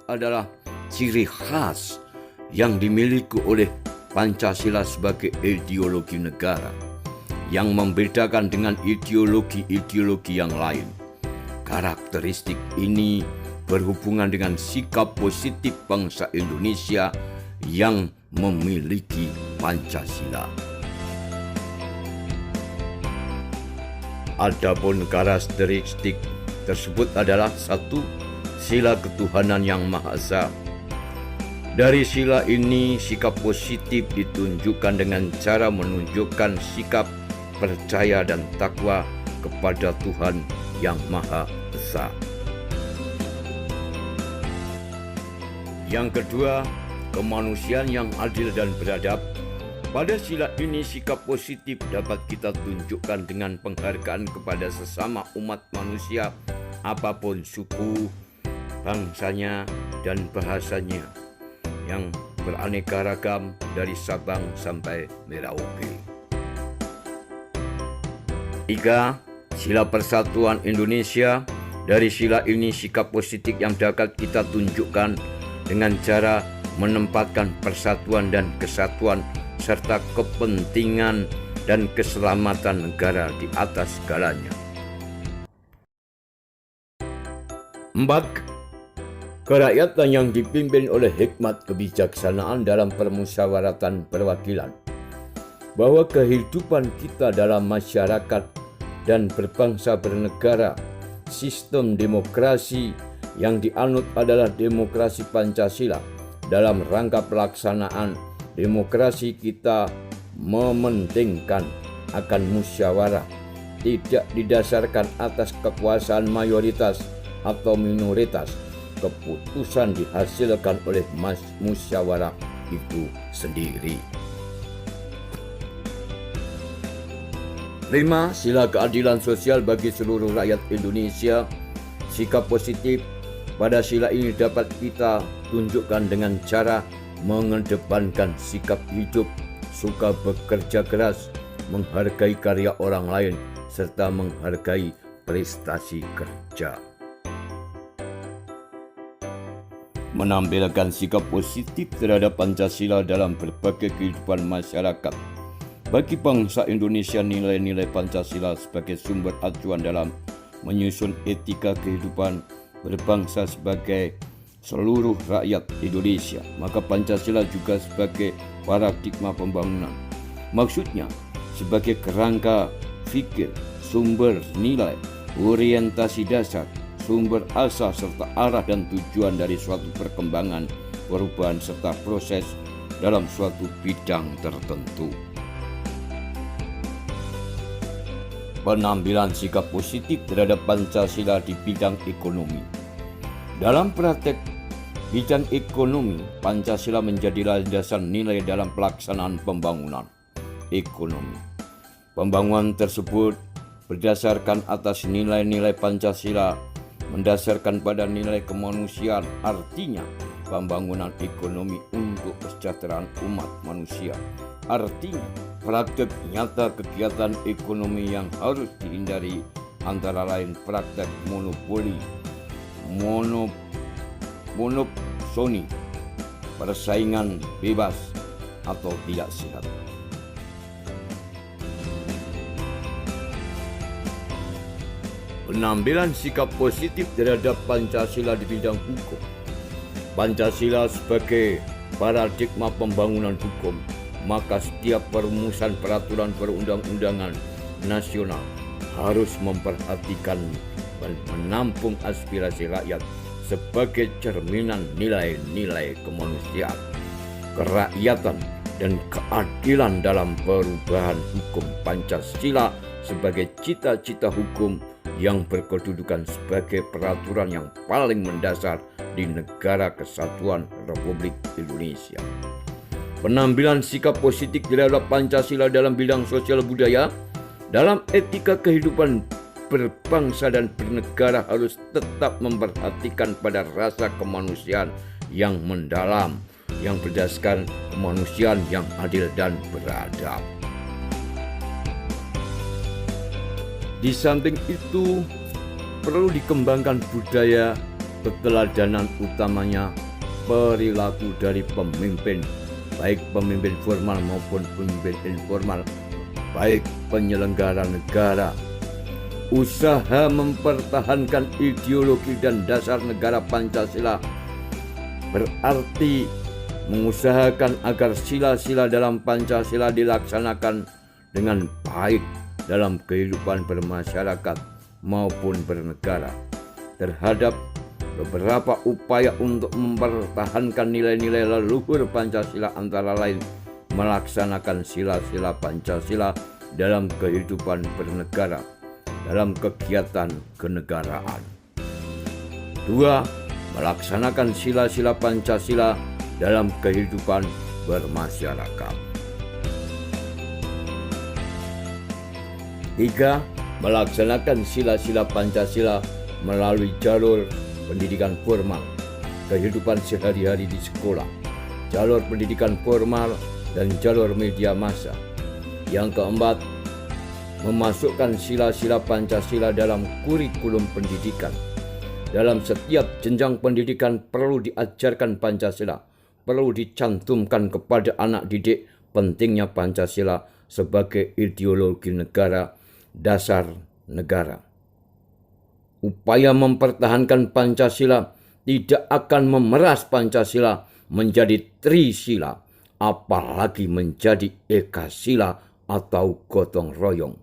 adalah ciri khas yang dimiliki oleh Pancasila sebagai ideologi negara yang membedakan dengan ideologi-ideologi yang lain. Karakteristik ini berhubungan dengan sikap positif bangsa Indonesia yang memiliki Pancasila. Adapun karakteristik tersebut adalah satu, sila ketuhanan yang Maha Esa. Dari sila ini, sikap positif ditunjukkan dengan cara menunjukkan sikap percaya dan takwa kepada Tuhan yang Maha Esa. Yang kedua, kemanusiaan yang adil dan beradab. Pada sila ini, sikap positif dapat kita tunjukkan dengan penghargaan kepada sesama umat manusia, apapun suku, bangsanya, dan bahasanya, yang beraneka ragam dari Sabang sampai Merauke. 3. Sila Persatuan Indonesia. Dari sila ini, sikap positif yang dapat kita tunjukkan dengan cara menempatkan persatuan dan kesatuan serta kepentingan dan keselamatan negara di atas segalanya. 4. Kerakyatan yang dipimpin oleh hikmat kebijaksanaan dalam permusyawaratan perwakilan, bahwa kehidupan kita dalam masyarakat dan berbangsa bernegara, sistem demokrasi yang dianut adalah demokrasi Pancasila. Dalam rangka pelaksanaan demokrasi, kita mementingkan akan musyawarah, tidak didasarkan atas kekuasaan mayoritas atau minoritas. Keputusan dihasilkan oleh musyawarah itu sendiri. 5. Sila keadilan sosial bagi seluruh rakyat Indonesia. Sikap positif pada sila ini dapat kita tunjukkan dengan cara mengedepankan sikap hidup, suka bekerja keras, menghargai karya orang lain, serta menghargai prestasi kerja. Menampilkan sikap positif terhadap Pancasila dalam berbagai kehidupan masyarakat. Bagi bangsa Indonesia, nilai-nilai Pancasila sebagai sumber acuan dalam menyusun etika kehidupan berbangsa sebagai seluruh rakyat Indonesia. Maka Pancasila juga sebagai paradigma pembangunan. Maksudnya, sebagai kerangka fikir, sumber nilai, orientasi dasar, sumber asal serta arah dan tujuan dari suatu perkembangan, perubahan serta proses dalam suatu bidang tertentu. Penampilan sikap positif terhadap Pancasila di bidang ekonomi. Dalam praktek bidang ekonomi, Pancasila menjadi landasan nilai dalam pelaksanaan pembangunan ekonomi. Pembangunan tersebut berdasarkan atas nilai-nilai Pancasila, mendasarkan pada nilai kemanusiaan, artinya pembangunan ekonomi untuk kesejahteraan umat manusia. Artinya, praktek nyata kegiatan ekonomi yang harus dihindari antara lain praktek monopoli, monopsoni, persaingan bebas atau tidak sehat. Penampilan sikap positif terhadap Pancasila di bidang hukum. Pancasila sebagai paradigma pembangunan hukum, maka setiap perumusan peraturan perundang-undangan nasional harus memperhatikan dan menampung aspirasi rakyat sebagai cerminan nilai-nilai kemanusiaan, kerakyatan, dan keadilan dalam perubahan hukum. Pancasila sebagai cita-cita hukum yang berkedudukan sebagai peraturan yang paling mendasar di negara kesatuan Republik Indonesia. Penampilan sikap positif terhadap Pancasila dalam bidang sosial budaya. Dalam etika kehidupan berbangsa dan bernegara harus tetap memperhatikan pada rasa kemanusiaan yang mendalam, yang berdasarkan kemanusiaan yang adil dan beradab. Di samping itu, perlu dikembangkan budaya keteladanan utamanya perilaku dari pemimpin, baik pemimpin formal maupun pemimpin informal, baik penyelenggara negara. Usaha mempertahankan ideologi dan dasar negara Pancasila berarti mengusahakan agar sila-sila dalam Pancasila dilaksanakan dengan baik dalam kehidupan bermasyarakat maupun bernegara. Terhadap beberapa upaya untuk mempertahankan nilai-nilai leluhur Pancasila antara lain melaksanakan sila-sila Pancasila dalam kehidupan bernegara, dalam kegiatan kenegaraan. 2. Melaksanakan sila-sila Pancasila dalam kehidupan bermasyarakat. 3. Melaksanakan sila-sila Pancasila melalui jalur pendidikan formal, kehidupan sehari-hari di sekolah, jalur pendidikan formal, dan jalur media massa. Yang keempat, memasukkan sila-sila Pancasila dalam kurikulum pendidikan. Dalam setiap jenjang pendidikan perlu diajarkan Pancasila, perlu dicantumkan kepada anak didik pentingnya Pancasila sebagai ideologi negara, dasar negara. Upaya mempertahankan Pancasila tidak akan memeras Pancasila menjadi Trisila, apalagi menjadi Ekasila atau gotong royong.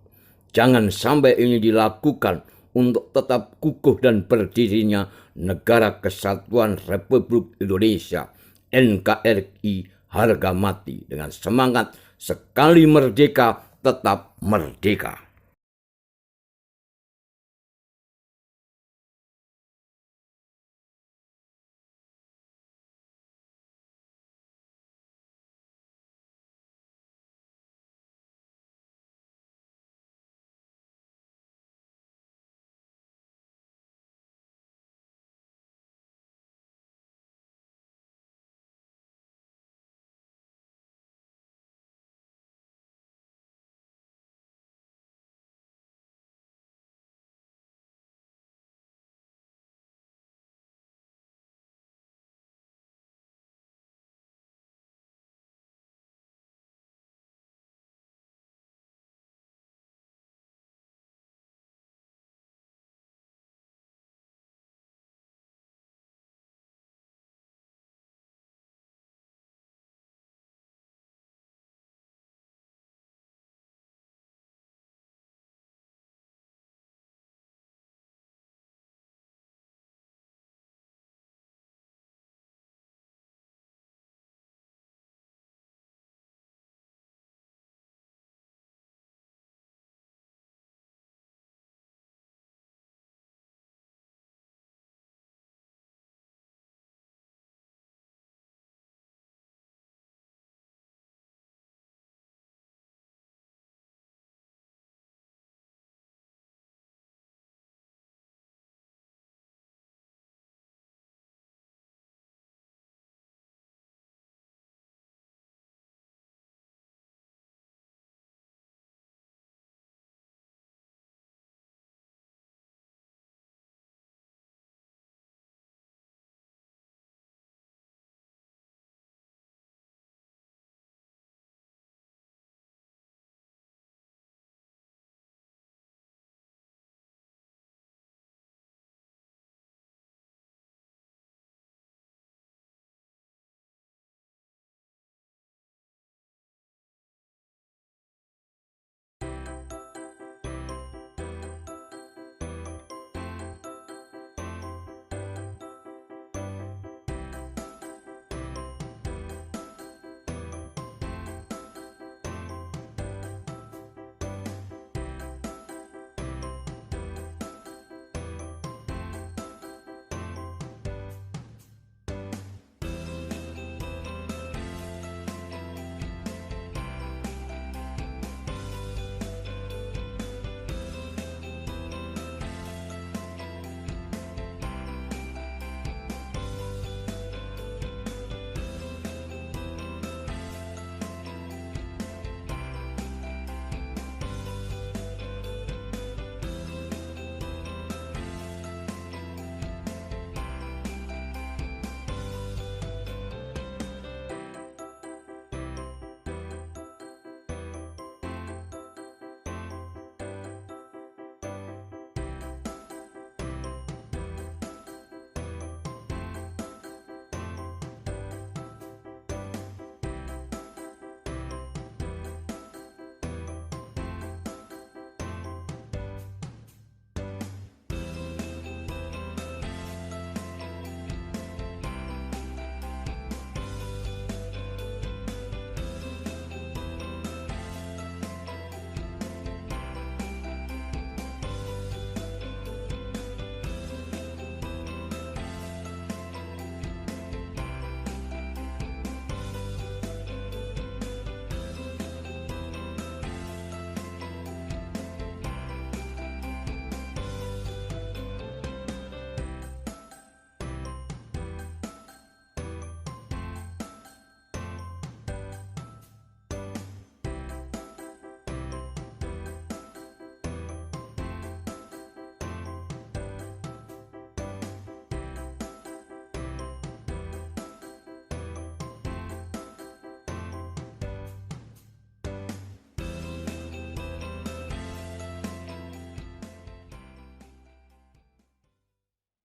Jangan sampai ini dilakukan untuk tetap kukuh dan berdirinya Negara Kesatuan Republik Indonesia NKRI harga mati dengan semangat sekali merdeka tetap merdeka.